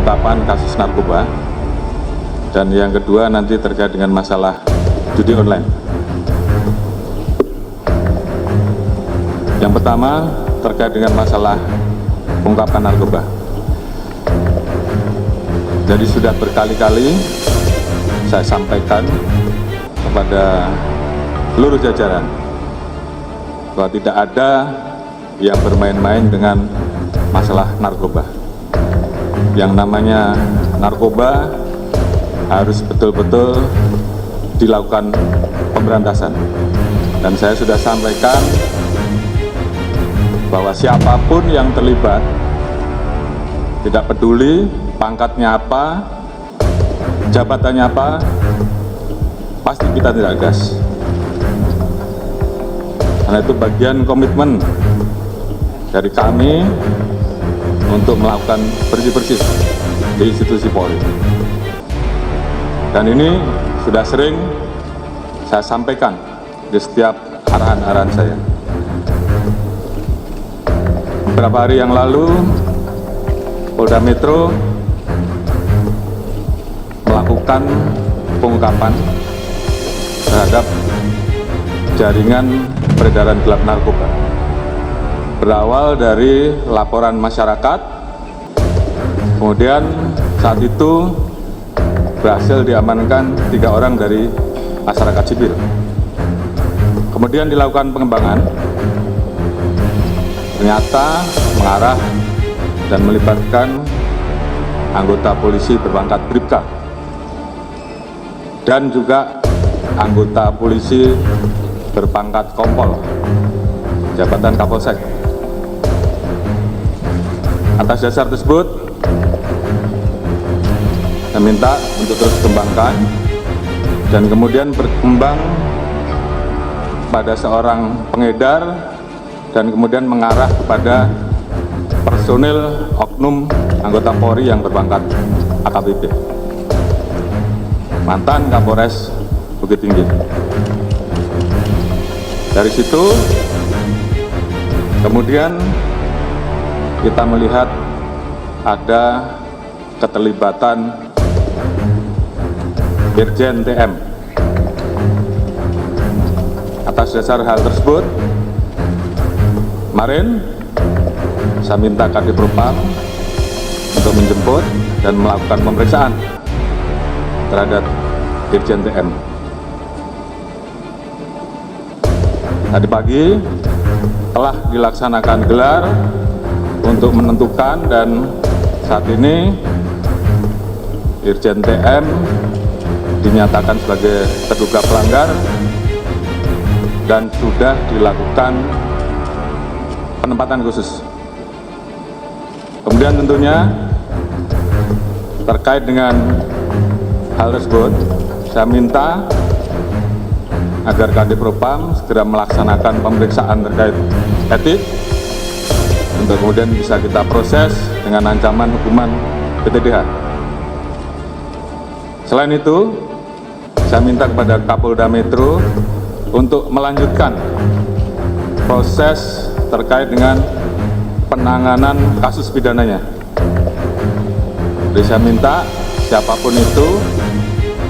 pengungkapan kasus narkoba, dan yang kedua nanti terkait dengan masalah judi online. Yang pertama terkait dengan masalah pengungkapan narkoba. Jadi sudah berkali-kali saya sampaikan kepada seluruh jajaran bahwa tidak ada yang bermain-main dengan masalah narkoba. Yang namanya narkoba harus betul-betul dilakukan pemberantasan. Dan saya sudah sampaikan bahwa siapapun yang terlibat, tidak peduli pangkatnya apa, jabatannya apa, pasti kita tidak gas. Karena itu bagian komitmen dari kami untuk melakukan bersih-bersih di institusi Polri. Dan ini sudah sering saya sampaikan di setiap arahan-arahan saya. Beberapa hari yang lalu, Polda Metro melakukan pengungkapan terhadap jaringan peredaran gelap narkoba. Berawal dari laporan masyarakat, kemudian saat itu berhasil diamankan 3 orang dari masyarakat sipil. Kemudian dilakukan pengembangan, ternyata mengarah dan melibatkan anggota polisi berpangkat Bribka dan juga anggota polisi berpangkat Kompol, jabatan Kapolsek. Atas dasar tersebut, saya minta untuk terus kembangkan dan kemudian berkembang pada seorang pengedar dan kemudian mengarah kepada personil oknum anggota Polri yang berpangkat AKBP, mantan Kapolres Bukit Tinggi. Dari situ kemudian kita melihat ada keterlibatan Irjen TM. Atas dasar hal tersebut, kemarin saya minta Kadipropam untuk menjemput dan melakukan pemeriksaan terhadap Irjen TM. Tadi pagi telah dilaksanakan gelar untuk menentukan, dan saat ini Irjen TM dinyatakan sebagai terduga pelanggar dan sudah dilakukan penempatan khusus. Kemudian tentunya terkait dengan hal tersebut, saya minta agar Kadipropam segera melaksanakan pemeriksaan terkait etik untuk kemudian bisa kita proses dengan ancaman hukuman PTDH. Selain itu, saya minta kepada Kapolda Metro untuk melanjutkan proses terkait dengan penanganan kasus pidananya. Jadi saya minta siapapun itu,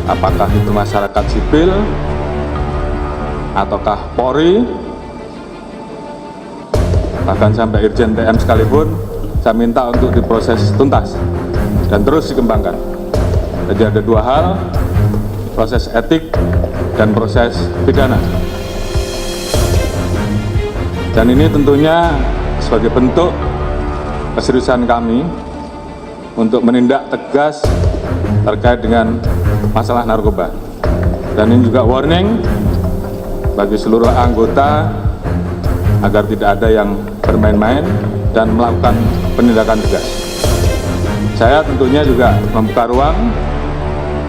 apakah itu masyarakat sipil ataukah Polri, bahkan sampai Irjen TM sekalipun, saya minta untuk diproses tuntas dan terus dikembangkan. Jadi ada 2 hal, proses etik dan proses pidana. Dan ini tentunya sebagai bentuk keseriusan kami untuk menindak tegas terkait dengan masalah narkoba. Dan ini juga warning bagi seluruh anggota agar tidak ada yang bermain-main dan melakukan penindakan tegas. Saya tentunya juga membuka ruang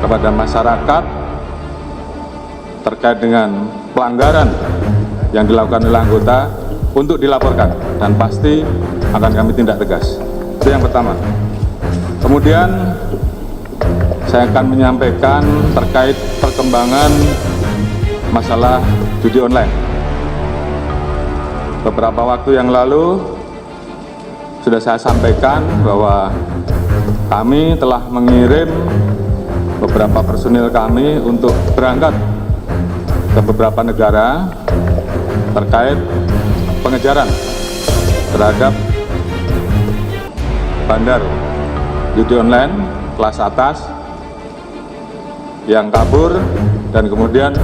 kepada masyarakat terkait dengan pelanggaran yang dilakukan oleh anggota untuk dilaporkan, dan pasti akan kami tindak tegas. Itu yang pertama. Kemudian saya akan menyampaikan terkait perkembangan masalah judi online. Beberapa waktu yang lalu sudah saya sampaikan bahwa kami telah mengirim beberapa personil kami untuk berangkat ke beberapa negara terkait pengejaran terhadap bandar judi online kelas atas yang kabur dan kemudian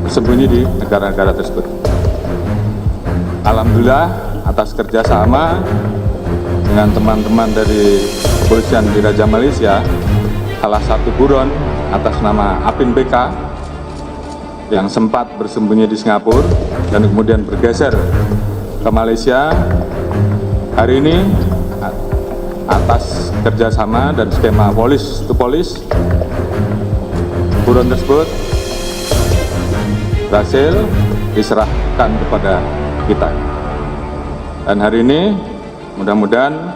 bersembunyi di negara-negara tersebut. Alhamdulillah atas kerjasama dengan teman-teman dari kepolisian di Raja Malaysia, salah satu buron atas nama Apin BK yang sempat bersembunyi di Singapura dan kemudian bergeser ke Malaysia, hari ini atas kerjasama dan skema polis to polis, buron tersebut berhasil diserahkan kepada kita. Dan hari ini mudah-mudahan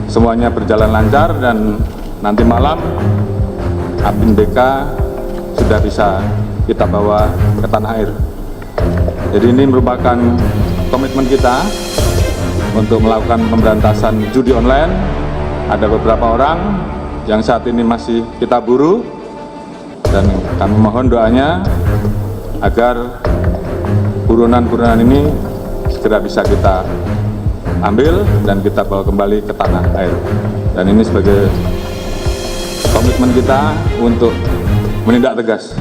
semuanya berjalan lancar dan nanti malam Apin BK sudah bisa kita bawa ke tanah air. Jadi ini merupakan komitmen kita untuk melakukan pemberantasan judi online. Ada beberapa orang yang saat ini masih kita buru dan kami mohon doanya agar buronan-buronan ini segera bisa kita ambil dan kita bawa kembali ke tanah air. Dan ini sebagai komitmen kita untuk menindak tegas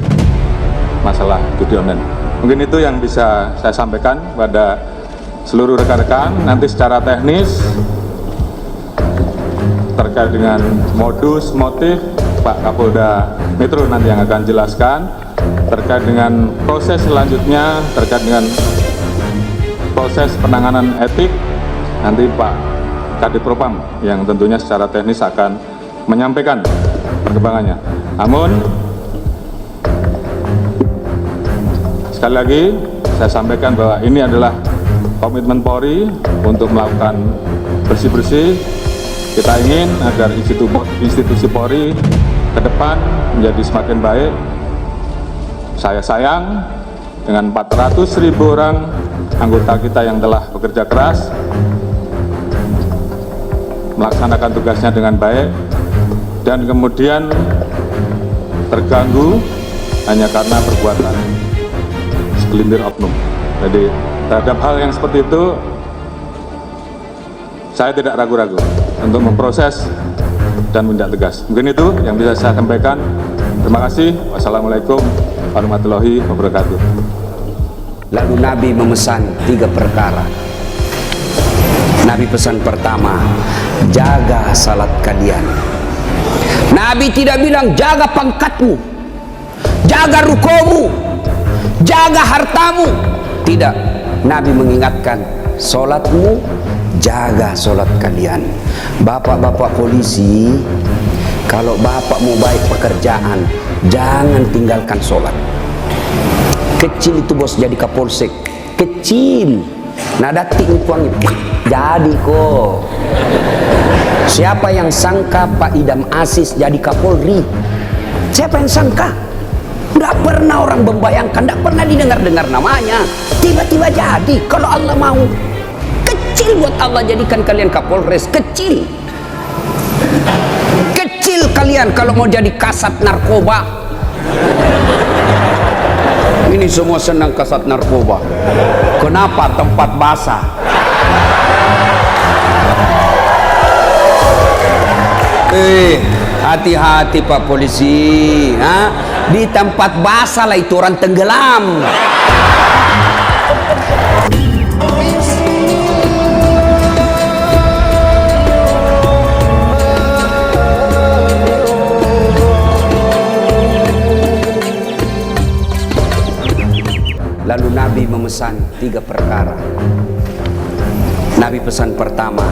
masalah judi online. Mungkin itu yang bisa saya sampaikan pada seluruh rekan-rekan. Nanti secara teknis terkait dengan modus, motif, Pak Kapolda Metro nanti yang akan jelaskan. Terkait dengan proses selanjutnya, terkait dengan proses penanganan etik, nanti Pak Kadif Propam yang tentunya secara teknis akan menyampaikan perkembangannya. Namun sekali lagi saya sampaikan bahwa ini adalah komitmen Polri untuk melakukan bersih-bersih. Kita ingin agar institusi Polri ke depan menjadi semakin baik. Saya sayang dengan 400.000 orang anggota kita yang telah bekerja keras melaksanakan tugasnya dengan baik dan kemudian terganggu hanya karena perbuatan segelintir oknum. Jadi terhadap hal yang seperti itu saya tidak ragu-ragu untuk memproses dan menindak tegas. Mungkin itu yang bisa saya sampaikan. Terima kasih. Wassalamualaikum warahmatullahi wabarakatuh. Lalu Nabi memesan 3 perkara. Nabi pesan pertama, jaga salat kalian. Nabi tidak bilang jaga pangkatmu, jaga rukomu, jaga hartamu. Tidak. Nabi mengingatkan, salatmu, jaga salat kalian. Bapak-bapak polisi, kalau bapak mau baik pekerjaan, jangan tinggalkan sholat. Kecil itu bos jadi kapolsek, kecil. Nah datik uangnya jadi kok. Siapa yang sangka Pak Idam Aziz jadi Kapolri? Siapa yang sangka? Tidak pernah orang membayangkan, tidak pernah didengar-dengar namanya. Tiba-tiba jadi. Kalau Allah mau, kecil buat Allah jadikan kalian Kapolres, kecil. Kecil kalian kalau mau jadi kasat narkoba. Ini semua senang kasat narkoba. Kenapa? Tempat basah. Hati-hati Pak Polisi. Di tempat basah lah itu orang tenggelam. Lalu Nabi memesan 3 perkara. Nabi pesan pertama,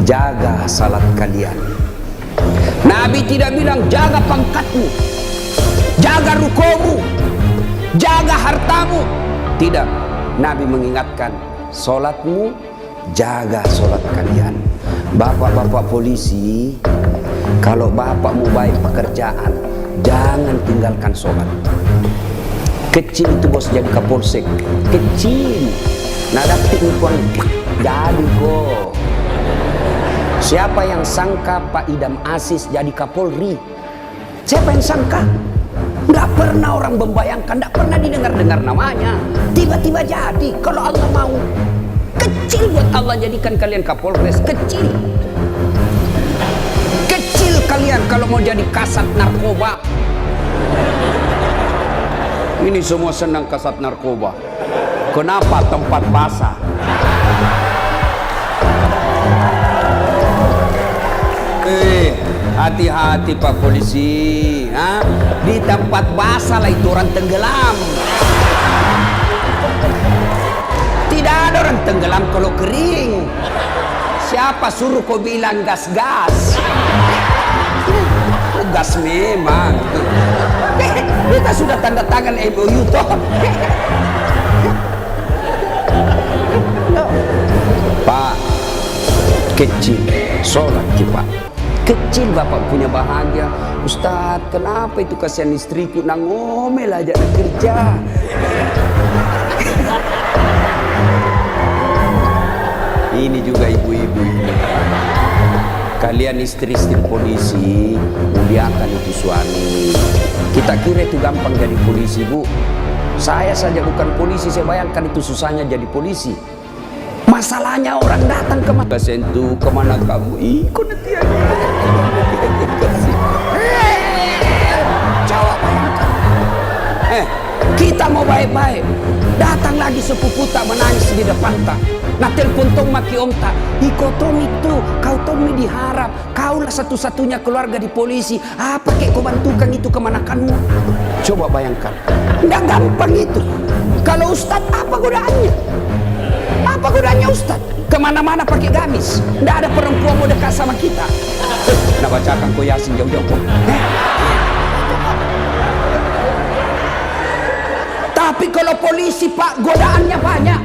jaga salat kalian. Nabi tidak bilang jaga pangkatmu, jaga rukomu, jaga hartamu. Tidak. Nabi mengingatkan, salatmu, jaga salat kalian. Bapak-bapak polisi, kalau bapak mau baik pekerjaan, jangan tinggalkan salat. Kecil itu bos jadi kapolsek, kecil. Nah dapat uang jadi kok. Siapa yang sangka Pak Idam Aziz jadi Kapolri? Siapa yang sangka? Nggak pernah orang membayangkan, nggak pernah didengar-dengar namanya. Tiba-tiba jadi. Kalau Allah mau, kecil buat Allah jadikan kalian Kapolres. Kecil. Kecil kalian kalau mau jadi kasat narkoba. Ini semua senang kasat narkoba. Kenapa? Tempat basah. Hati-hati Pak Polisi, di tempat basah lah itu orang tenggelam. Tidak ada orang tenggelam kalau kering. Siapa suruh kau bilang gas-gas? Gas memang. Kita sudah tanda tangan MOU toh. Pak, kecil, sholat Pak. Kecil Bapak punya bahagia. Ustadz, kenapa itu kasihan istriku nang ngomel aja nak kerja. Ini juga ibu-ibu ini. Kalian istri-istri polisi, muliakan itu suami. Kita kira itu gampang jadi polisi, Bu. Saya saja bukan polisi, saya bayangkan itu susahnya jadi polisi. Masalahnya orang datang ke mana? Sentuh kemana kamu? Ikut nanti aja. Jawab bayangkan. Kita mau baik-baik. Datang lagi sepupu tak menangis di depan tak. Nah telepon tong maki om tak. Iko tong itu, kau tong diharap. Kaulah satu-satunya keluarga di polisi. Apa kek kau bantukan itu kemanakanmu? Coba bayangkan. Nggak gampang itu. Kalau Ustadz apa godaannya? Apa gunanya Ustadz? Kemana-mana pakai gamis. Nggak ada perempuan mau dekat sama kita. Nah bacakan kau Yasin jauh-jauh. Tapi kalau polisi Pak, godaannya banyak.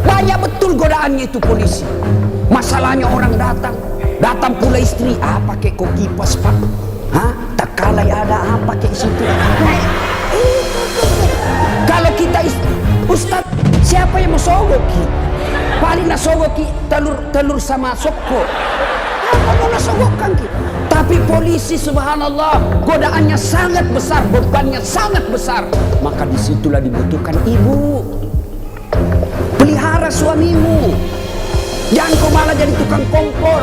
Banyak betul godaannya itu polisi. Masalahnya orang datang pula istri. Pakai kau kipas Pak. Tak kalah ada apa kayak situ. Kalau kita Ustadz, siapa yang mau sogoki? Paling nak sogoki telur sama soko. Apa mau nak sogokkan ki? Tapi polisi subhanallah godaannya sangat besar, bebannya sangat besar. Maka disitulah dibutuhkan ibu. Pelihara suamimu. Jangan kau malah jadi tukang kompor.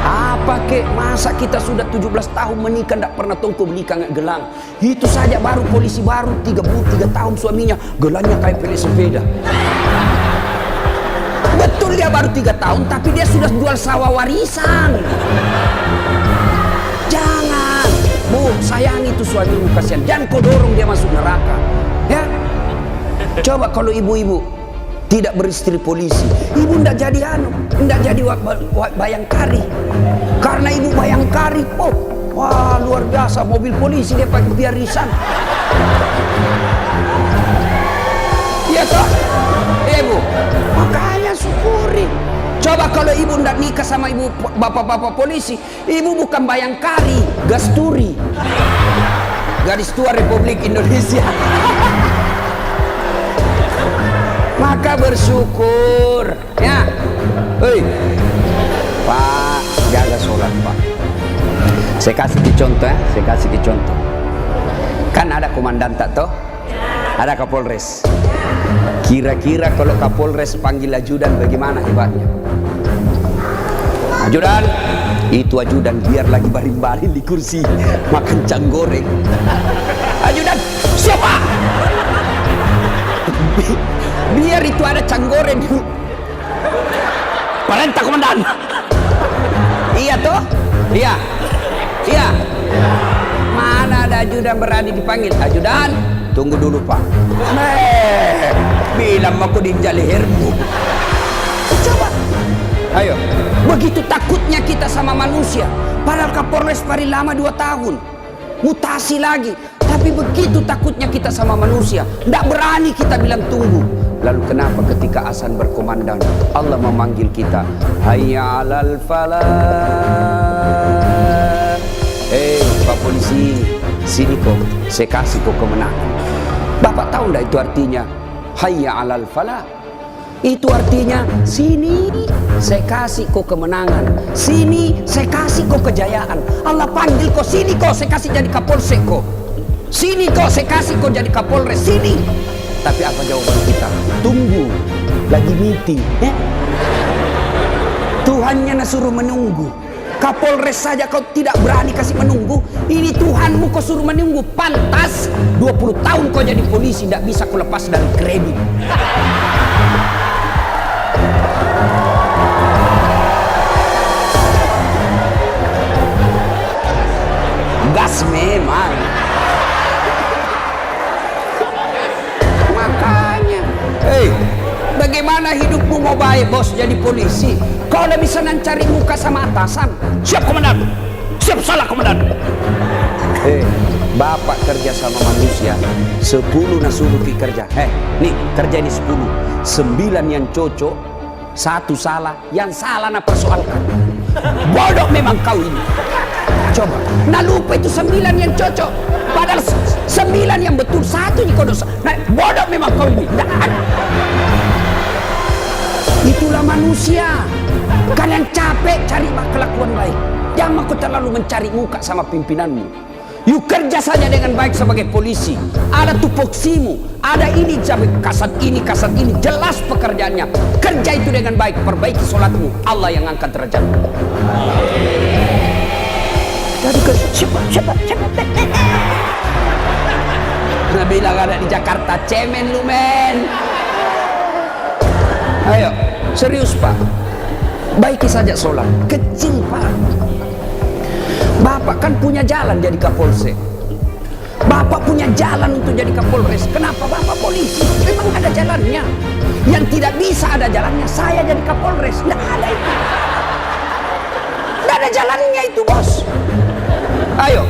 Apa kek, masa kita sudah 17 tahun menikah tidak pernah tongko menikah nggak gelang. Itu saja baru polisi baru 3 tahun suaminya gelangnya kayak pilih sepeda. Betul dia baru 3 tahun tapi dia sudah jual sawah warisan. Jangan Bu, sayangi itu suamimu kasihan. Jangan kau dorong dia masuk neraka. Ya, coba kalau ibu-ibu tidak beristri polisi, ibu ndak jadi ndak jadi bayangkari. Karena ibu bayangkari, wah luar biasa mobil polisi dia pakai biarisan. Iya toh, ibu. Makanya syukuri. Coba kalau ibu ndak nikah sama ibu bapak-bapak polisi, ibu bukan bayangkari, gasturi, Gadis Tua Republik Indonesia. Maka bersyukur ya. Pak, jaga sholat Pak. Saya kasih di contoh ya, saya kasih di contoh. Kan ada komandan tak toh? Ada Kapolres. Kira-kira kalau Kapolres panggil ajudan bagaimana hebatnya? Ajudan, itu ajudan biar lagi baring-baring di kursi makan cang goreng. Ajudan, siapa? Biar itu ada cang goreng. Perintah komandan. Iya toh? Iya. Iya. Mana ada ajudan berani dipanggil? Ajudan, tunggu dulu Pak. Bilang aku dinjal lehermu. Coba. Ayo. Begitu takutnya kita sama manusia. Padahal Kapolres paling lama 2 tahun. Mutasi lagi. Tapi begitu takutnya kita sama manusia. Tidak berani kita bilang tunggu. Lalu kenapa ketika azan berkumandang Allah memanggil kita, hayya 'alal falah. Pak polisi, sini kok, saya kasih kok kemenangan. Bapak tahu enggak itu artinya hayya 'alal falah? Itu artinya sini saya kasih kau kemenangan. Sini, saya kasih kau kejayaan. Allah panggil kau, sini kau, saya kasih jadi Kapolsek kau. Sini kau, saya kasih kau jadi Kapolres, sini. Tapi apa jawaban kita? Tunggu, lagi meeting. Tuhannya suruh menunggu. Kapolres saja kau tidak berani kasih menunggu. Ini Tuhanmu kau suruh menunggu. Pantas 20 tahun kau jadi polisi, tidak bisa kau lepas dari kredit. Gas memang. Makanya, bagaimana hidupmu mau baik bos jadi polisi? Kau udah bisa mencari muka sama atasan. Siap komandan. Siap salah komandan. Bapak kerja sama manusia 10 nasuruh kerja. Nih kerja ini 10. 9 yang cocok, 1 salah. Yang salah na persoalkan. Bodoh memang kau ini. Coba, nah lupa itu 9 yang cocok. Padahal 9 yang betul, 1 yang kau dosa. Nah bodoh memang kau ini. Nah, itulah manusia. Kalian capek cari kelakuan baik. Jangan kau terlalu mencari muka sama pimpinanmu. Yuk kerja saja dengan baik sebagai polisi. Ada tupoksimu, ada ini kasat ini, jelas pekerjaannya. Kerja itu dengan baik, perbaiki sholatmu. Allah yang angkat derajatmu. Jadi cepat. Nah bilang ada di Jakarta, cemen lu men. Ayo, serius pak. Baiki saja sholat. Kecil pak. Bapak kan punya jalan jadi Kapolsek. Bapak punya jalan untuk jadi Kapolres. Kenapa bapak polisi? Memang ada jalannya. Yang tidak bisa ada jalannya, saya jadi Kapolres. Tidak ada itu. Tidak ada jalannya itu bos. Ayo.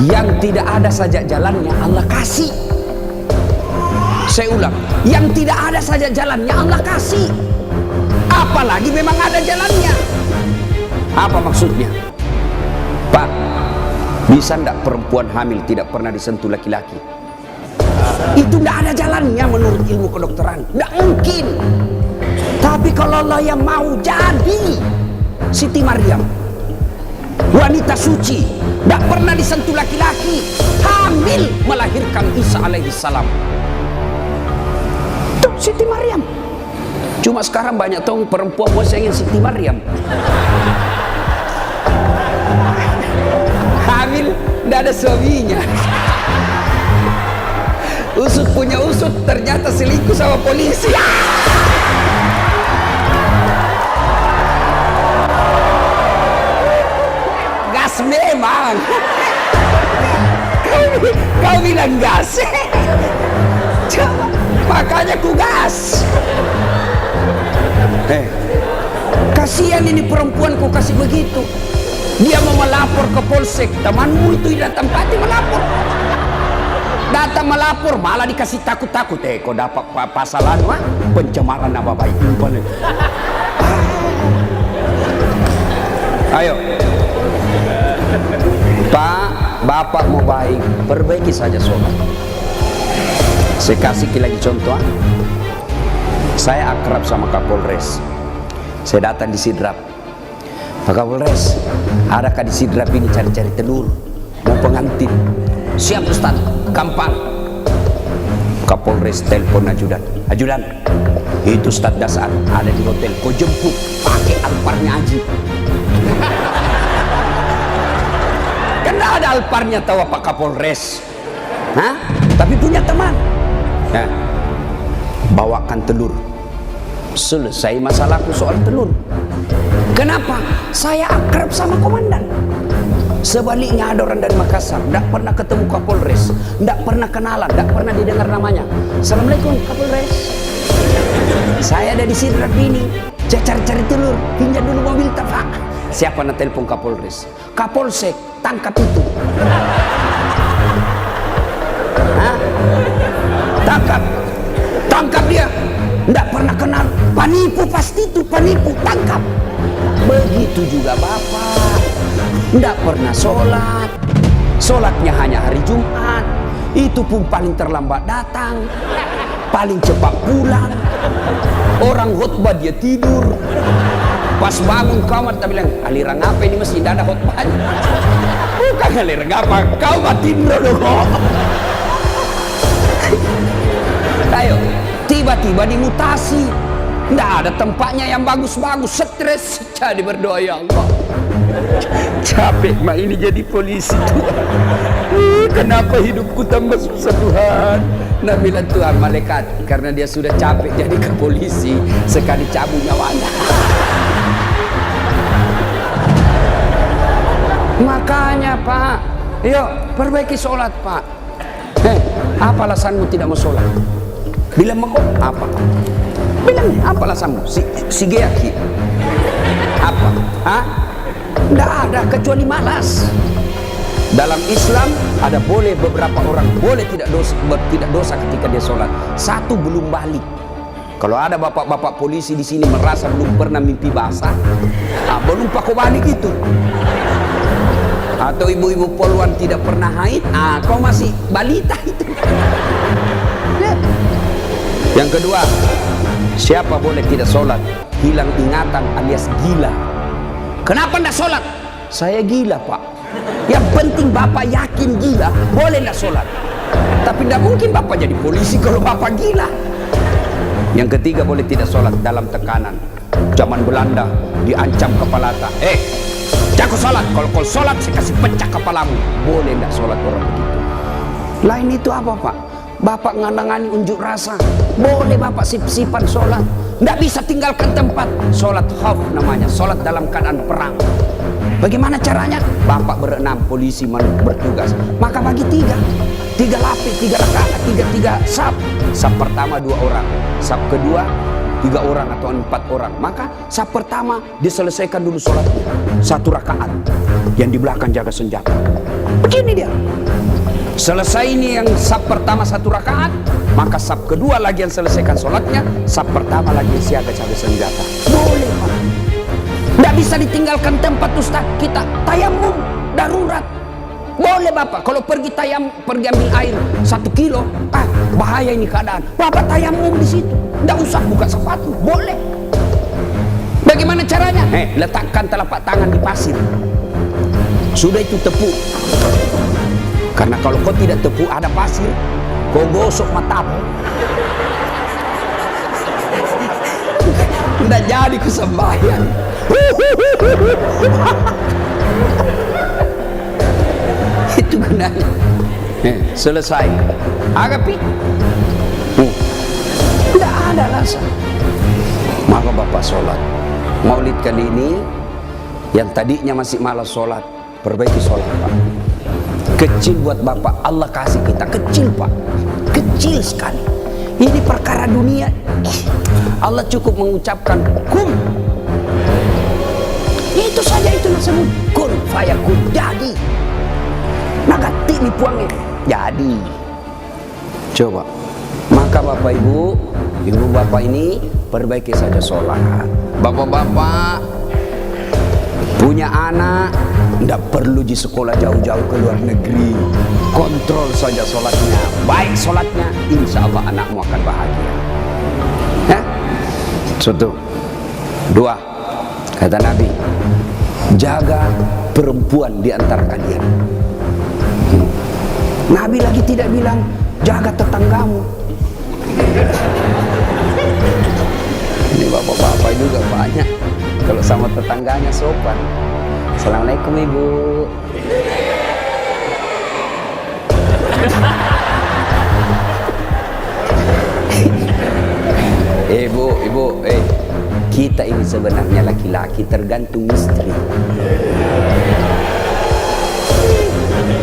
Yang tidak ada saja jalannya Allah kasih. Saya ulang, yang tidak ada saja jalannya Allah kasih. Apalagi memang ada jalannya. Apa maksudnya? Pak, bisa ndak perempuan hamil tidak pernah disentuh laki-laki? Itu ndak ada jalannya menurut ilmu kedokteran. Ndak mungkin. Tapi kalau Allah yang mau jadi Siti Maryam, wanita suci, ndak pernah disentuh laki-laki, hamil melahirkan Isa alaihi salam. Tuh Siti Maryam. Cuma sekarang banyak tahu perempuan mau sayangin Siti Maryam. Hamil tidak ada suaminya. Usut punya usut, ternyata selingkuh sama polisi. Gas memang. Kau bilang gas. Coba, makanya ku gas. Kasihan ini perempuan ku kasih begitu. Dia mau melapor ke polsek, temanmu itu datang pati melapor. Datang melapor malah dikasih takut-takut. Kau dapat pasalan pencemaran nama baik. Ayo Pak, Bapak mau baik, perbaiki saja sholat. Saya kasih lagi contoh. Saya akrab sama Kapolres. Saya datang di Sidrap. Pak Kapolres, adakah di Sidrap ini cari-cari telur? Mau pengantin? Siap Ustaz, gampang. Kapolres telepon ajudan. Ajudan, itu Ustaz Dasar ada di hotel. Kau jemput pakai alparnya Aji. Karena ada alparnya tahu Pak Kapolres. Tapi punya teman. Bawakan telur. Selesai masalahku soal telur. Kenapa? Saya akrab sama komandan. Sebaliknya ada orang dari Makassar, tidak pernah ketemu Kapolres, tidak pernah kenalan, tidak pernah didengar namanya. Assalamualaikum Kapolres. Saya ada di Sidrap ini, saya cari-cari telur, pinjam dulu mobil Tafa. Siapa nak telepon Kapolres? Kapolsek, tangkap itu. Tangkap dia. Tidak pernah kenal, penipu pasti itu, penipu, tangkap. Begitu juga Bapak, tidak pernah sholat, sholatnya hanya hari Jumat, itu pun paling terlambat datang. paling cepat pulang. Orang khutbah dia tidur. Pas bangun kamar tak bilang, aliran apa ini masih tidak ada khutbahnya. Bukan aliran apa, kau batin dulu. Ayo, tiba-tiba dimutasi. Tidak ada tempatnya yang bagus-bagus, stres. Jadi berdoa, ya Allah, capek mak ini jadi polisi Tuhan. Kenapa hidupku tambah susah Tuhan? Nah bilang Tuhan, malaikat, karena dia sudah capek jadi ke polisi, sekali cabut nyawanya. Makanya Pak, yuk perbaiki sholat Pak. Apa alasanmu tidak mau sholat? Bilang mau apa? Bilang apa alasanmu? Si Geaki. Apa? Hah? Tidak ada kecuali malas. Dalam Islam ada boleh beberapa orang boleh tidak dosa ketika dia sholat. Satu, belum balik. Kalau ada bapak-bapak polisi di sini merasa belum pernah mimpi basah, belum pakai balik itu. Atau ibu-ibu poluan tidak pernah haid, kau masih balita itu. Lihat. Yang kedua, siapa boleh tidak sholat? Hilang ingatan alias gila. Kenapa tidak sholat? Saya gila Pak. Yang penting bapak yakin gila, boleh tidak sholat. Tapi tidak mungkin bapak jadi polisi kalau bapak gila. Yang ketiga, boleh tidak sholat dalam tekanan. Zaman Belanda diancam kepala tak. Jangan kau sholat, kalau kau sholat saya kasih pecah kepalamu. Boleh tidak sholat orang begitu. Lain itu apa Pak? Bapak nganangani unjuk rasa, boleh bapak sip-sipan sholat. Tidak bisa tinggalkan tempat. Sholat khauf namanya, sholat dalam keadaan perang. Bagaimana caranya? Bapak berenam, polisi bertugas, maka bagi tiga lapis, 3 rakaat, tiga saf. Saf pertama 2 orang, saf kedua 3 orang atau 4 orang. Maka saf pertama diselesaikan dulu sholatnya 1 rakaat, yang di belakang jaga senjata. Begini dia. Selesai ini yang saf pertama 1 rakaat, maka saf kedua lagi yang selesaikan sholatnya, saf pertama lagi siaga jaga senjata. Boleh Pak. Tidak bisa ditinggalkan tempat Ustaz. Kita tayamum darurat. Boleh Bapak. Kalau pergi ambil air 1 kilo, bahaya ini keadaan. Bapak tayamum di situ. Tidak usah buka sepatu. Boleh. Bagaimana caranya? Letakkan telapak tangan di pasir. Sudah itu tepuk. Karena kalau kau tidak tepuk ada pasir, kau gosok matamu. Tidak jadi kesembahyang. Itu gunanya. Selesai. Agapi. Tidak ada alasan. Maka Bapak sholat. Maulid kali ini, yang tadinya masih malas sholat, perbaiki sholat Pak. Kecil buat Bapak, Allah kasih kita kecil Pak, kecil sekali. Ini perkara dunia. Allah cukup mengucapkan kun. Itu saja, itu disebut kun fayakun, jadi. Nagati nih puangnya, jadi. Coba. Maka Bapak Ibu Bapak ini perbaiki saja sholat. Bapak-bapak punya anak, tidak perlu di sekolah jauh-jauh ke luar negeri. Kontrol saja sholatnya. Baik sholatnya, insya Allah anakmu akan bahagia. Satu. 2, kata Nabi, jaga perempuan di antara kalian. Nabi lagi tidak bilang jaga tetanggamu. Ini bapak-bapak juga banyak kalau sama tetangganya sopan. Assalamualaikum Ibu. Ibu, kita ini sebenarnya laki-laki tergantung istri.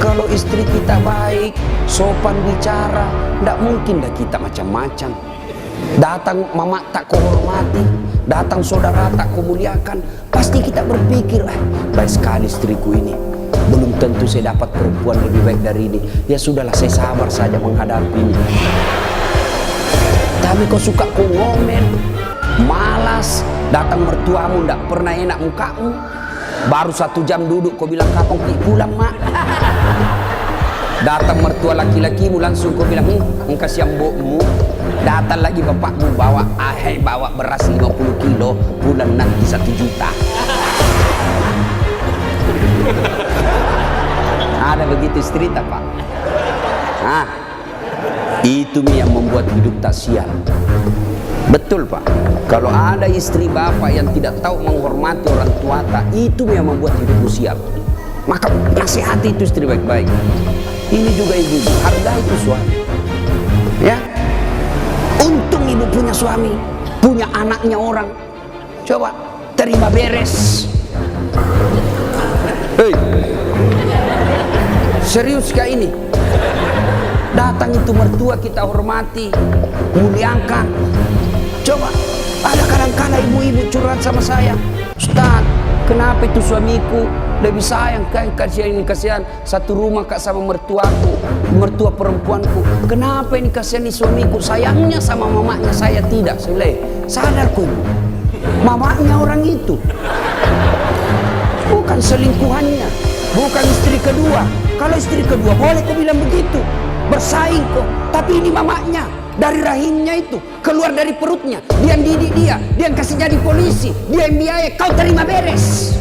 Kalau istri kita baik, sopan bicara, tidak mungkin dah kita macam-macam. Datang mama tak kau hormati, datang saudara tak kau muliakan, pasti kita berpikir, baik sekali istriku ini. Belum tentu saya dapat perempuan lebih baik dari ini. Ya sudahlah, saya sabar saja menghadapi ini. Tapi kau suka kau ngomel, malas, datang mertuamu tidak pernah enak mukamu. Baru 1 jam duduk kau bilang kapan pulang mak. Datang mertua laki-lakimu langsung kau bilang, kasihan mbokmu. Datang lagi bapakmu bawa beras 50 kilo, bulan nanti 1 juta. Ada begitu cerita, Pak. Nah, itu yang membuat hidup tak sial. Betul, Pak. Kalau ada istri bapak yang tidak tahu menghormati orang tua, itu yang membuat hidupmu sial. Maka nasihati itu istri baik-baik. Ini juga ibu, hargai itu suami. Ya, untung ibu punya suami, punya anaknya orang. Coba terima beres. Hei, serius kah ini? Datang itu mertua kita hormati, muliakan. Coba, ada kadang-kala ibu-ibu curhat sama saya, Ustaz, kenapa itu suamiku lebih sayang kasihan satu rumah kak sama mertuaku, mertua perempuanku. Kenapa ini kasihan suamiku, sayangnya sama mamanya saya tidak. Sadarku, mamanya orang itu bukan selingkuhannya, bukan istri kedua. Kalau istri kedua boleh kau bilang begitu, bersaing kok. Tapi ini mamanya, dari rahimnya itu, keluar dari perutnya, dia yang didik dia yang kasih jadi polisi, dia yang biaya, kau terima beres.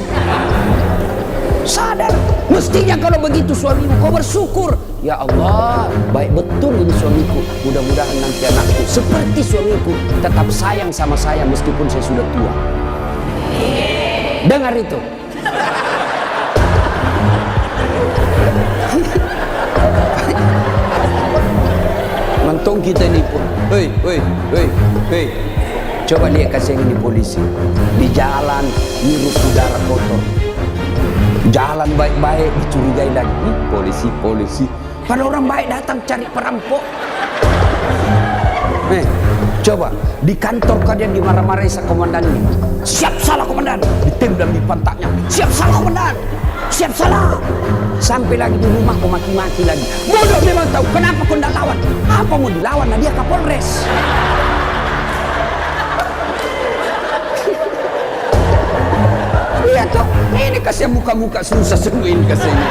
Sadar, mestinya kalau begitu suamimu kau bersyukur. Ya Allah, baik betul ini suamiku. Mudah-mudahan nanti anakku seperti suamiku, tetap sayang sama saya meskipun saya sudah tua. Dengar itu. Mentong kita ini pun, hei, coba lihat kasih ini polisi di jalan nirup udara kotor, jalan baik-baik dicurigai lagi, polisi. Pada orang baik datang cari perampok. Coba di kantor kalian dimarah-marahi sa komandannya. Siap salah komandan, ditendang di pantatnya. Siap salah komandan, siap salah. Sampai lagi di rumah kau maki-maki lagi. Bodoh memang tahu kenapa kau tidak lawan. Apa mau dilawan? Nah dia Kapolres. Lihat tuh, ini kasih muka-muka susah semua ini kasihnya.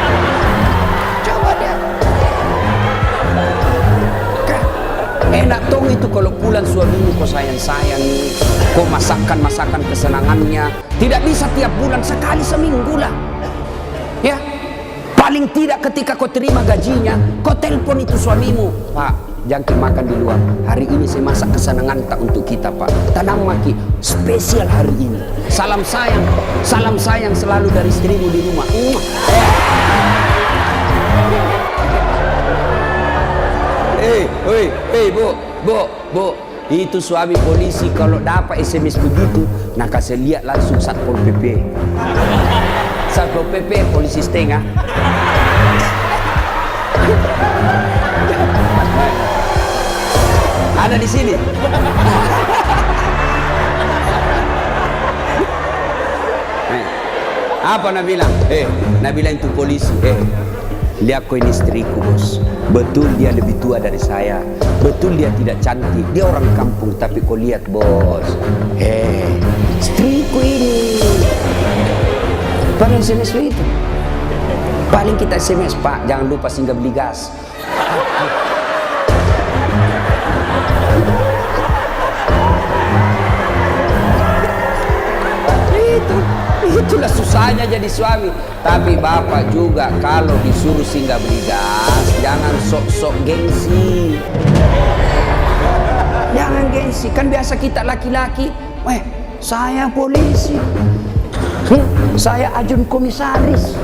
Coba dia. Enak tong itu kalau pulang suamimu kau sayang-sayangi, kau masakan kesenangannya. Tidak bisa tiap bulan, sekali seminggu lah. Ya, paling tidak ketika kau terima gajinya, kau telepon itu suamimu, Pak, jangan makan di luar. Hari ini saya masak kesenangan tak untuk kita, Pak. Tanam maki spesial hari ini. Salam sayang selalu dari istrimu di rumah. Bu, itu suami polisi kalau dapat SMS begitu, nah kasih lihat langsung Satpol PP. Satpol PP polisi setengah. Ada di sini. Apa Nabila? Nabila itu polisi. Lihat kau ini istriku, bos. Betul dia lebih tua dari saya. Betul dia tidak cantik. Dia orang kampung, tapi kau lihat, bos. Istriku ini. Paling SMS itu. Paling kita SMS, Pak. Jangan lupa singgah beli gas. Itulah susahnya jadi suami. Tapi bapak juga kalau disuruh singgah beli gas, jangan sok-sok gengsi. Jangan gengsi. Kan biasa kita laki-laki, saya polisi, saya ajun komisaris,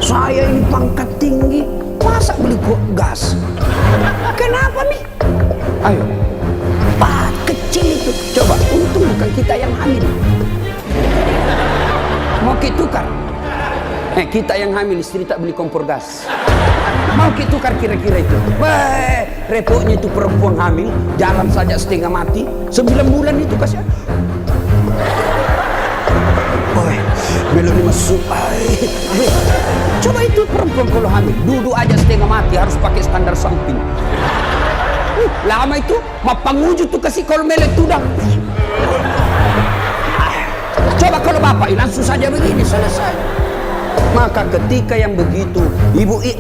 saya ini pangkat tinggi, masa beli gas? Kenapa nih? Ayo, Pak kecil itu. Coba, untung bukan kita yang hamil. Mau kita tukar? Kita yang hamil, istri tak beli kompor gas. Mau kita tukar kira-kira itu? Repotnya itu perempuan hamil, jalan saja setengah mati, 9 bulan itu kasihan. Belum masuk. Coba itu perempuan kalau hamil, duduk aja setengah mati, harus pakai standar samping. Lama itu, mapanguju tuh kasih kalau melet tudang. Coba kalau bapak langsung saja begini, selesai. Maka ketika yang begitu,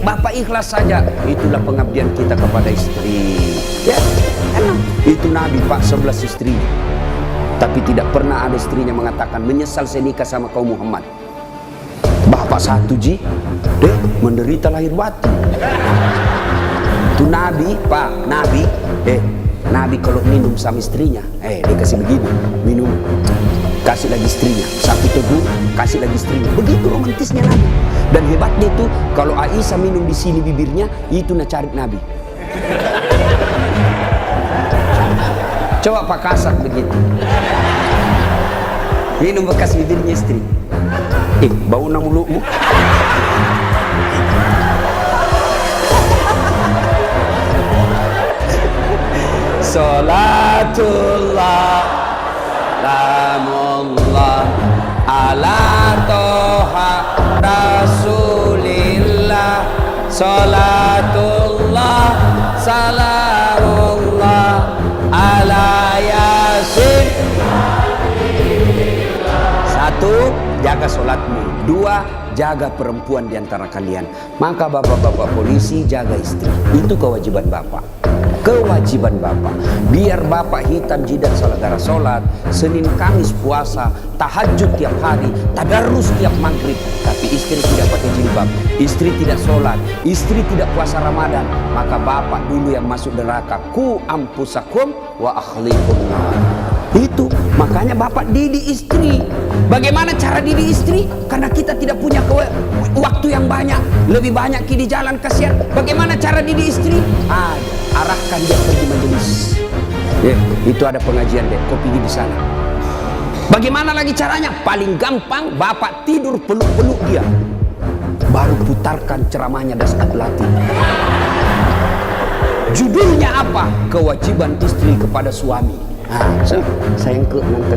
bapak ikhlas saja, itulah pengabdian kita kepada istri. Ya, emang itu Nabi Pak 11 istri. Tapi tidak pernah ada istrinya mengatakan menyesal saya nikah sama kaum Muhammad. Bapak satu menderita lahir batin. Itu Nabi Pak, Nabi kalau minum sama istrinya, dia kasih begini, minum, kasih lagi istrinya, satu teguh, kasih lagi istrinya. Begitu romantisnya Nabi. Dan hebatnya itu, kalau Aisyah minum di sini bibirnya, itu cari Nabi. Coba Pak Kasat begitu. Minum bekas bibirnya istri. Bau mulutmu. Salatullah Salamullah ala toha Rasulillah. Salatullah Salamullah ala Yasin. Satu, jaga sholatmu. Dua, jaga perempuan di antara kalian. Maka bapak-bapak polisi jaga istri. Itu kewajiban bapak. Kewajiban bapak. Biar bapak hitam jidat gara-gara sholat, Senin Kamis puasa, tahajud tiap hari, tadarus tiap maghrib, tapi istri tidak pakai jilbab, istri tidak sholat, istri tidak puasa Ramadan, maka bapak dulu yang masuk neraka. Ku ampusakum wa akhlikum nar. Itu makanya bapak didik istri. Bagaimana cara didik istri? Karena kita tidak punya waktu yang banyak, lebih banyak di jalan, kasihan. Bagaimana cara didik istri? Arahkan dia pergi majelis. Itu ada pengajian deh, kau pergi di sana. Bagaimana lagi caranya? Paling gampang, bapak tidur peluk-peluk dia, baru putarkan ceramahnya Dasat Latif. Judulnya apa? Kewajiban istri kepada suami. Sayang ke nanti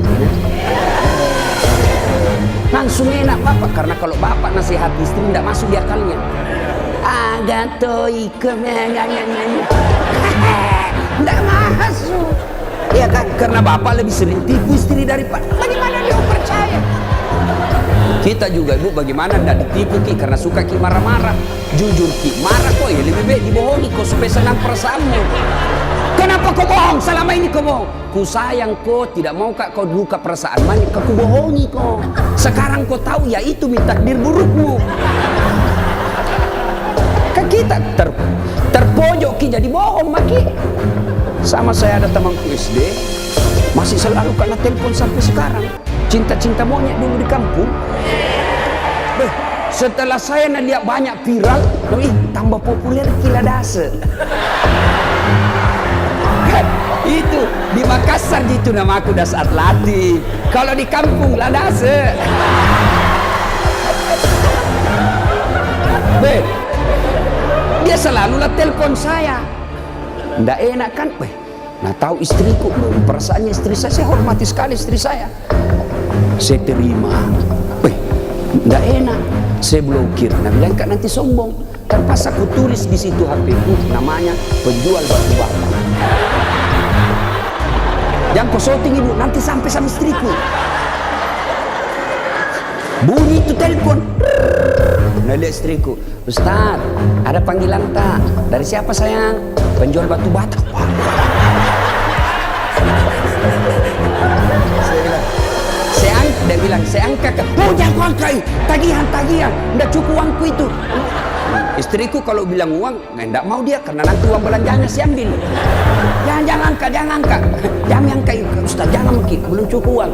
langsung enak bapak, karena kalau bapak nasihat istri tidak masuk di akalnya. Agatoi tidak masuk, ya kan? Karena bapak lebih sering tipu istri daripada. Bagaimana dia percaya? Kita juga ibu, bagaimana tidak ditipu Ki? Karena suka Ki marah-marah. Jujur Ki, marah kok ya lebih baik dibohongi kok supaya senang perasaanmu. Kenapa kau bohong? Selama ini kau bohong. Ku sayang kau, tidak mau kau luka perasaan banyak, kau bohongi kau. Sekarang kau tahu ya itu takdir burukmu. Kan kita terpojok Ki jadi bohong maki. Sama saya ada temanku SD, masih selalu kena telepon sampai sekarang. Cinta-cinta monyet dulu di kampung. Setelah saya lihat banyak viral, tambah populer Kila Dase. Itu di Makassar gitu nama aku Dasat Latif. Kalau di kampung Ladase. Dia selalu telepon saya. Nggak enak kan? Nah tahu istriku, perasaannya istri saya hormati sekali istri saya. Saya terima. Nggak enak. Saya blokir. Nah bilang kan nanti sombong. Kan pas aku tulis di situ HP ku namanya penjual batu bata. Yang kau shooting ibu nanti sampai sama istriku. Bunyi itu telepon. Nah lihat istriku, Ustaz, ada panggilan tak? Dari siapa sayang? Penjual batu bata. Dia bilang, saya angkat. Oh jangan angkat, tagihan. Nggak cukup uangku itu. Istriku kalau bilang uang, nggak mau dia karena nanti uang belanjanya saya ambil. Jangan angkat. Jangan angkat, Ustaz, jangan mungkin belum cukup uang.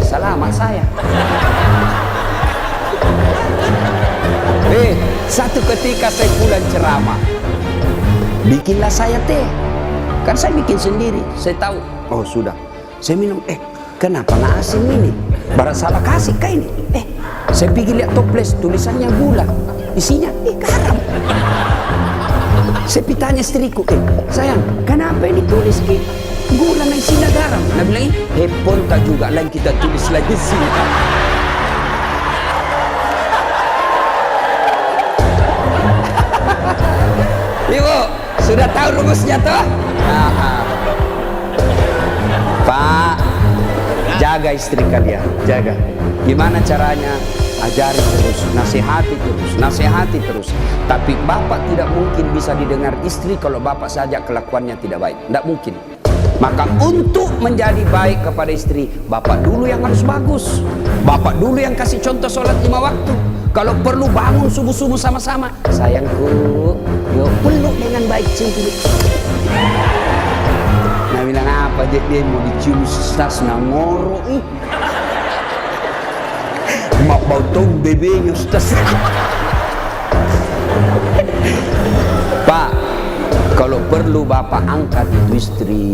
Selamat saya. Satu ketika saya pulang ceramah, bikinlah saya teh. Kan saya bikin sendiri. Saya tahu. Oh sudah. Saya minum. Kenapa nggak asin ini? Baru salah kasih kah ini? Saya pergi lihat toples, tulisannya gula. Isinya garam. Saya tanya istriku, sayang, kenapa ini tulis gula na isinya garam? Nah bilang, ponta juga lain kita tulis lagi sini. Ibu, sudah tahu rumusnya toh? Pak, jaga istri kalian, jaga. Gimana caranya? ajari terus, nasihati terus. Tapi bapak tidak mungkin bisa didengar istri kalau bapak saja kelakuannya tidak baik. Tidak mungkin. Maka untuk menjadi baik kepada istri, bapak dulu yang harus bagus. Bapak dulu yang kasih contoh sholat 5 waktu. Kalau perlu bangun subuh-subuh sama-sama. Sayangku, yuk peluk dengan baik cium. Nah bilang apa dia mau dicium stas ngoro. Mak bau tong bebenya stas. Pak, kalau perlu bapak angkat itu istri.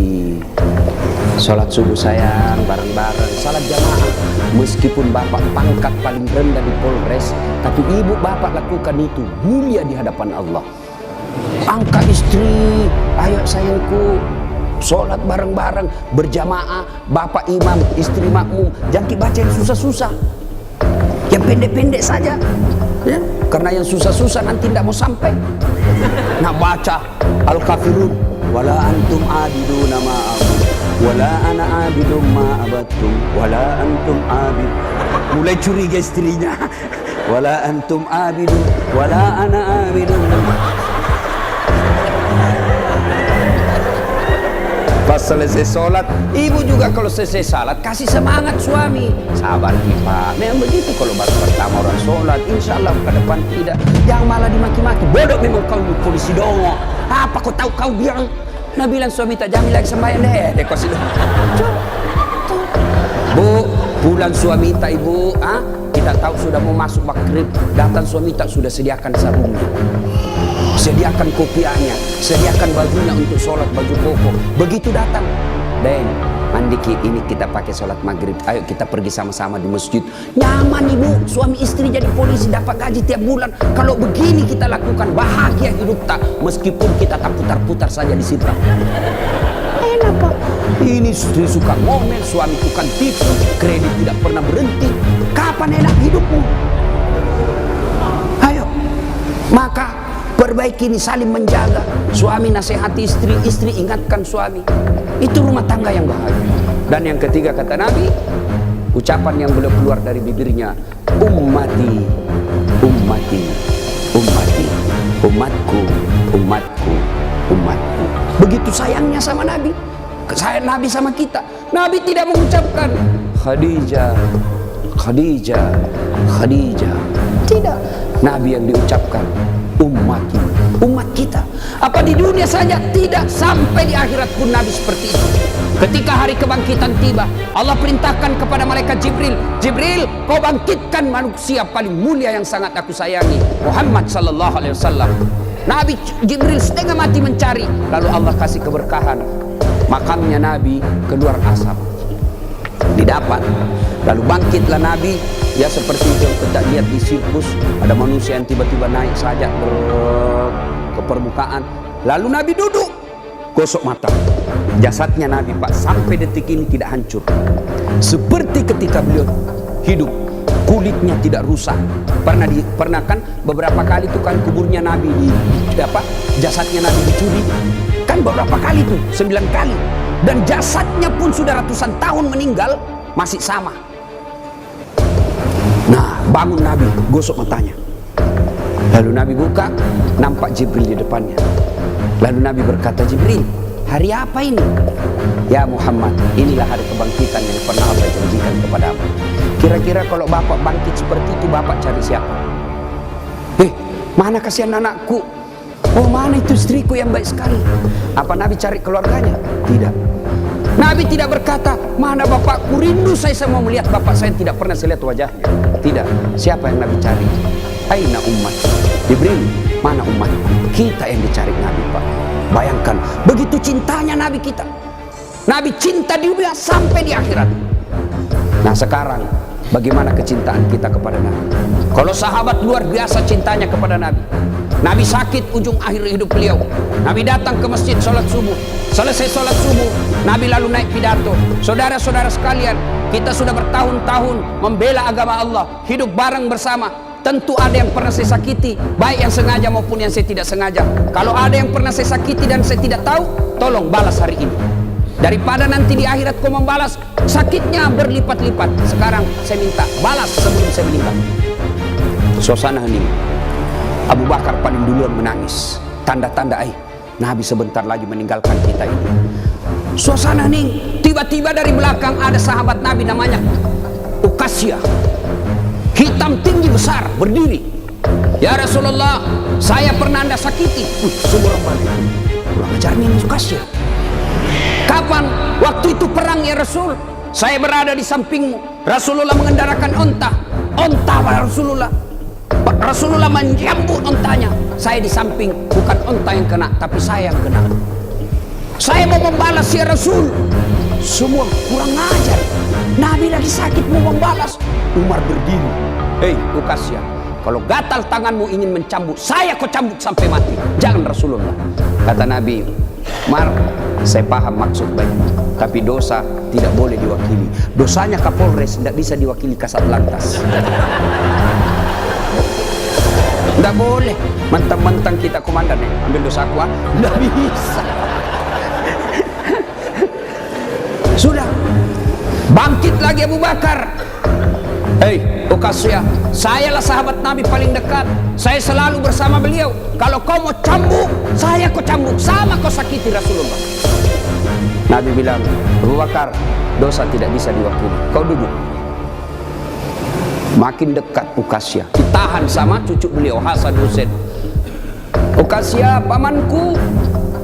Sholat subuh sayang, bareng-bareng, salat jamaah. Meskipun bapak pangkat paling rendah di Polres, tapi ibu bapak lakukan itu mulia di hadapan Allah. Angkat istri, ayo sayangku, sholat bareng-bareng, berjamaah, bapak imam, istri makmum. Jangan dibaca yang susah-susah, yang pendek-pendek saja, ya? Karena yang susah-susah nanti tidak mau sampai. Nak baca Al-Kafirun, wala antum abiduna ma'abud, wala ana abidum ma'abattum, wala antum abid. Mulai curiga istrinya. Wala antum abidun, wala ana abidun. Pas selesai sholat, ibu juga kalau selesai sholat kasih semangat suami. Sabar Pak, memang begitu kalau baru pertama orang sholat, insya Allah ke depan tidak. Jangan malah dimaki-maki, bodoh memang kau polisi dongo. Apa kau tahu kau bilang? Nah bilang suami tak jamin lagi sembahyang deh kau situ. Bu, pulang suami tak ibu, kita tahu sudah mau masuk maghrib, datang suami tak sudah sediakan sarungnya. Sediakan kopiahnya, sediakan bajunya untuk sholat, baju koko. Begitu datang, Den, mandi ini kita pakai sholat maghrib. Ayo kita pergi sama-sama di masjid. Nyaman ibu, suami istri jadi polisi dapat gaji tiap bulan. Kalau begini kita lakukan, bahagia hidup tak. Meskipun kita tak putar-putar saja di situ. Enak Pak. Ini istri suka ngomel, suami tukang tipu, kredit tidak pernah berhenti. Kapan enak hidupmu? Ayo, maka perbaiki ini, saling menjaga. Suami nasihati istri, istri ingatkan suami. Itu rumah tangga yang bahagia. Dan yang ketiga kata Nabi, ucapan yang boleh keluar dari bibirnya, ummati, ummati, ummati, umatku, umatku, umatku. Begitu sayangnya sama Nabi. Sayang Nabi sama kita. Nabi tidak mengucapkan Khadijah, Khadijah, Khadijah. Tidak. Nabi yang diucapkan ummati, umat kita. Apa di dunia saja tidak, sampai di akhirat pun Nabi seperti itu. Ketika hari kebangkitan tiba, Allah perintahkan kepada malaikat Jibril, Jibril, kau bangkitkan manusia paling mulia yang sangat aku sayangi, Muhammad sallallahu alaihi wasallam. Nabi Jibril setengah mati mencari, lalu Allah kasih keberkahan. Makamnya Nabi keluar asap, didapat. Lalu bangkitlah Nabi. Ya seperti yang kita lihat di sirkus, ada manusia yang tiba-tiba naik saja ke permukaan. Lalu Nabi duduk, gosok mata. Jasadnya Nabi Pak sampai detik ini tidak hancur. Seperti ketika beliau hidup, kulitnya tidak rusak. Pernah kan beberapa kali tuh kan kuburnya Nabi jasadnya Nabi dicuri. Kan beberapa kali tuh, 9 kali. Dan jasadnya pun sudah ratusan tahun meninggal, masih sama. Nah, bangun Nabi, gosok matanya. Lalu Nabi buka, nampak Jibril di depannya. Lalu Nabi berkata, Jibril, hari apa ini? Ya Muhammad, inilah hari kebangkitan yang pernah Allah janjikan kepadamu. Kira-kira kalau bapak bangkit seperti itu, bapak cari siapa? Mana kasihan anakku? Oh, mana itu istriku yang baik sekali? Apa Nabi cari keluarganya? Tidak. Nabi tidak berkata, mana bapakku, rindu saya mau melihat bapak saya, tidak pernah saya lihat wajahnya. Tidak. Siapa yang Nabi cari? Aina umat. Jibril, mana umatku? Kita yang dicari Nabi Pak. Bayangkan, begitu cintanya Nabi kita. Nabi cinta di dunia sampai di akhirat. Nah sekarang, bagaimana kecintaan kita kepada Nabi? Kalau sahabat luar biasa cintanya kepada Nabi. Nabi sakit ujung akhir hidup beliau. Nabi datang ke masjid sholat subuh. Selesai sholat subuh, Nabi lalu naik pidato. Saudara-saudara sekalian, kita sudah bertahun-tahun membela agama Allah, hidup bareng bersama. Tentu ada yang pernah saya sakiti, baik yang sengaja maupun yang saya tidak sengaja. Kalau ada yang pernah saya sakiti dan saya tidak tahu, tolong balas hari ini. Daripada nanti di akhirat kau membalas sakitnya berlipat-lipat. Sekarang saya minta balas sebelum saya meninggal. Suasana hening. Abu Bakar paling duluan menangis. Tanda-tanda Nabi sebentar lagi meninggalkan kita ini. Suasana hening. Tiba-tiba dari belakang ada sahabat Nabi namanya Ukasya, hitam tinggi besar, berdiri. Ya Rasulullah, saya pernah Anda sakiti. Semua orang balik. Kurang ajar nih Ukasya. Kapan? Waktu itu perang ya Rasul. Saya berada di sampingmu. Rasulullah mengendarakan onta. Onta Rasulullah. Rasulullah menjambut ontanya. Saya di samping, bukan onta yang kena, tapi saya yang kena. Saya mau membalas ya Rasul. Semua kurang ajar. Nabi lagi sakit mau membalas. Umar berdiri. Hei Ukasya, kalau gatal tanganmu ingin mencambuk, saya kau cambuk sampai mati. Jangan Rasulullah. Kata Nabi, Mar, saya paham maksud baikmu, tapi dosa tidak boleh diwakili. Dosanya Kapolres tidak bisa diwakili Kasat Lantas. Tidak boleh. Mentang-mentang kita komandan ambil dosa aku, tidak bisa. Sudah. Bangkit lagi Abu Bakar. Hei Ukasya, sayalah sahabat Nabi paling dekat. Saya selalu bersama beliau. Kalau kau mau cambuk, saya kau cambuk. Sama kau sakiti Rasulullah. Nabi bilang, Abu Bakar, dosa tidak bisa diwakili. Kau duduk. Makin dekat Ukasya, ditahan sama cucu beliau Hasan Husain. Ukasya, pamanku,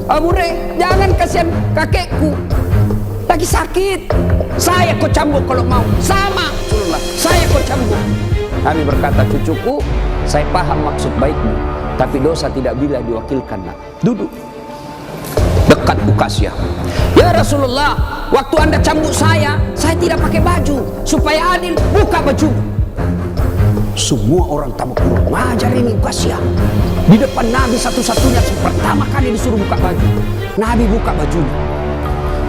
Abu Re, jangan kasihan kakekku, lagi sakit. Saya kau cambuk kalau mau. Sama Rasulullah, saya kau cambuk. Nabi berkata, cucuku, saya paham maksud baikmu, tapi dosa tidak bila diwakilkan. Nak. Duduk dekat Ukasya. Ya Rasulullah, waktu Anda cambuk saya tidak pakai baju. Supaya adil, buka baju. Semua orang tambah kurang ngajar ini Ukasya. Di depan Nabi satu-satunya pertama kali disuruh buka baju. Nabi buka bajunya.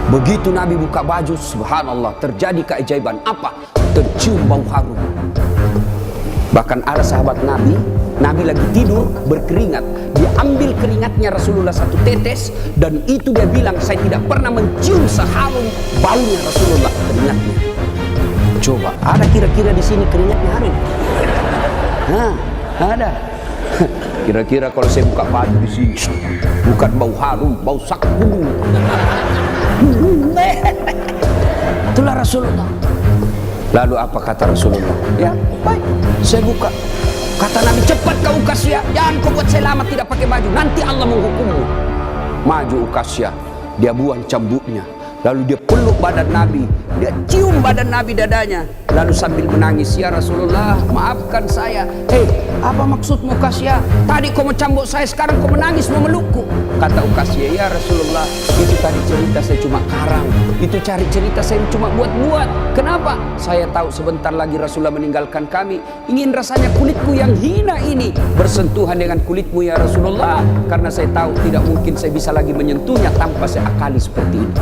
Begitu Nabi buka baju, subhanallah, terjadi keajaiban. Apa? Tercium bau harum. Bahkan ada sahabat Nabi, Nabi lagi tidur berkeringat, dia ambil keringatnya Rasulullah satu tetes, dan itu dia bilang, saya tidak pernah mencium seharum baunya Rasulullah keringatnya. Coba, ada kira-kira di sini keringatnya harum? Nah, ada. Kira-kira kalau saya buka baju di sini, bukan bau harum, bau sakung. Itulah Rasulullah. Lalu apa kata Rasulullah? Ya, baik, saya buka. Kata Nabi, cepat kau Ukasya, jangan kau buat saya lama tidak pakai baju, nanti Allah menghukummu. Maju Ukasya, dia buang cambuknya, lalu dia peluk badan Nabi, dia cium badan Nabi dadanya, lalu sambil menangis, ya Rasulullah, maafkan saya. Hei, apa maksudmu Ukasya? Tadi kau mau cambuk saya, sekarang kau menangis mau melukku. Kata Ukasya, ya Rasulullah, itu tadi cerita saya cuma karang, itu cari cerita saya cuma buat-buat. Kenapa? Saya tahu sebentar lagi Rasulullah meninggalkan kami. Ingin rasanya kulitku yang hina ini bersentuhan dengan kulitmu ya Rasulullah, karena saya tahu tidak mungkin saya bisa lagi menyentuhnya tanpa saya akali seperti ini.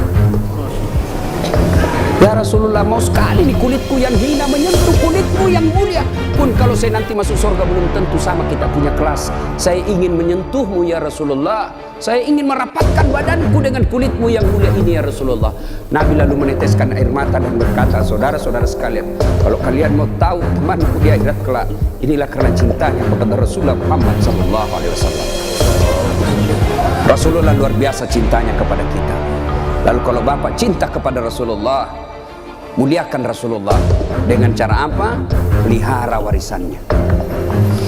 Ya Rasulullah, mau sekali nih kulitku yang hina menyentuh kulitmu yang mulia. Pun kalau saya nanti masuk surga belum tentu sama kita punya kelas. Saya ingin menyentuhmu ya Rasulullah. Saya ingin merapatkan badanku dengan kulitmu yang mulia ini ya Rasulullah. Nabi lalu meneteskan air mata dan berkata, saudara-saudara sekalian, kalau kalian mau tahu temanku di akhirat kelak, inilah karena cintanya kepada Rasulullah Muhammad SAW. Rasulullah luar biasa cintanya kepada kita. Lalu kalau Bapak cinta kepada Rasulullah, muliakan Rasulullah dengan cara apa? Pelihara warisannya.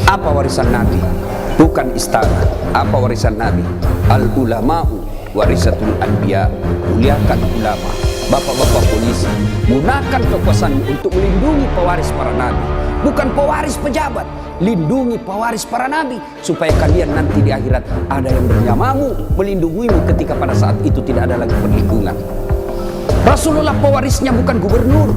Apa warisan Nabi? Bukan istana. Apa warisan Nabi? Al-ulama'u warisatul anbiya. Muliakan ulama, bapak-bapak polisi. Gunakan kekuasaanmu untuk melindungi pewaris para nabi, bukan pewaris pejabat. Lindungi pewaris para nabi, supaya kalian nanti di akhirat ada yang bersamamu, melindungimu ketika pada saat itu tidak ada lagi perlindungan. Rasulullah pewarisnya bukan gubernur.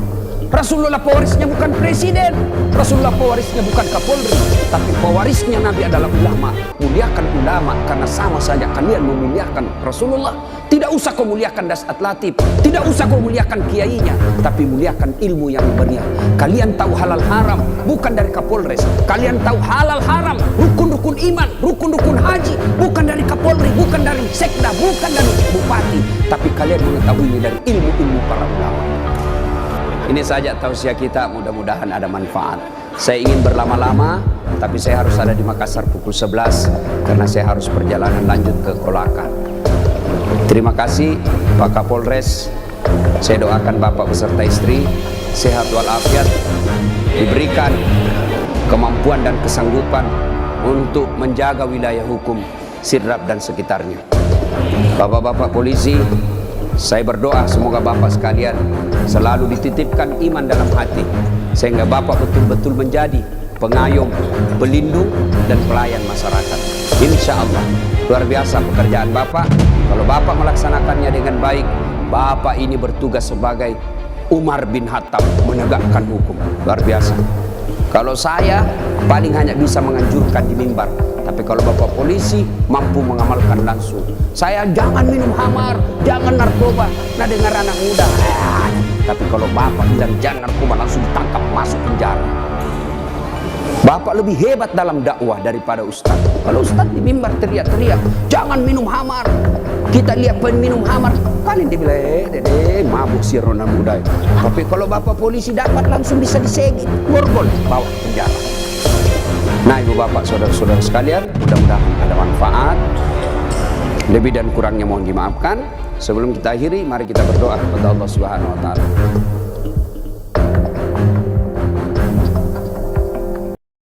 Rasulullah pewarisnya bukan presiden, Rasulullah pewarisnya bukan Kapolri, tapi pewarisnya Nabi adalah ulama. Muliakan ulama karena sama saja kalian memuliakan Rasulullah. Tidak usah kau muliakan Dasat Latif, tidak usah kau muliakan kiainya, tapi muliakan ilmu yang benar. Kalian tahu halal haram bukan dari Kapolres, kalian tahu halal haram, rukun-rukun iman, rukun-rukun haji bukan dari Kapolri, bukan dari sekda, bukan dari bupati, tapi kalian mengetahui ini dari ilmu-ilmu para ulama. Ini saja tausiah kita, mudah-mudahan ada manfaat. Saya ingin berlama-lama, tapi saya harus ada di Makassar pukul 11 karena saya harus perjalanan lanjut ke Kolaka. Terima kasih Pak Kapolres. Saya doakan Bapak beserta istri sehat walafiat, diberikan kemampuan dan kesanggupan untuk menjaga wilayah hukum Sidrap dan sekitarnya. Bapak-bapak polisi, saya berdoa semoga Bapak sekalian selalu dititipkan iman dalam hati, sehingga Bapak betul-betul menjadi pengayom, pelindung, dan pelayan masyarakat. Insya Allah, luar biasa pekerjaan Bapak. Kalau Bapak melaksanakannya dengan baik, Bapak ini bertugas sebagai Umar bin Khattab, menegakkan hukum. Luar biasa. Kalau saya paling hanya bisa menganjurkan di mimbar, tapi kalau Bapak polisi mampu mengamalkan langsung. Saya jangan minum khamar, jangan narkoba. Nah, dengar anak muda, tapi kalau Bapak bilang jangan narkoba, langsung ditangkap masuk penjara. Bapak lebih hebat dalam dakwah daripada ustaz. Kalau ustaz di mimbar teriak-teriak, jangan minum khamar. Kita lihat peminum khamar, paling dia bilang, dede, mabuk si Rona muda. Tapi kalau Bapak polisi dapat langsung bisa disegit, borgol, bawa ke penjara. Nah, ibu bapak, saudara-saudara sekalian, mudah-mudahan ada manfaat. Lebih dan kurangnya mohon dimaafkan. Sebelum kita akhiri, mari kita berdoa kepada Allah Subhanahu wa taala.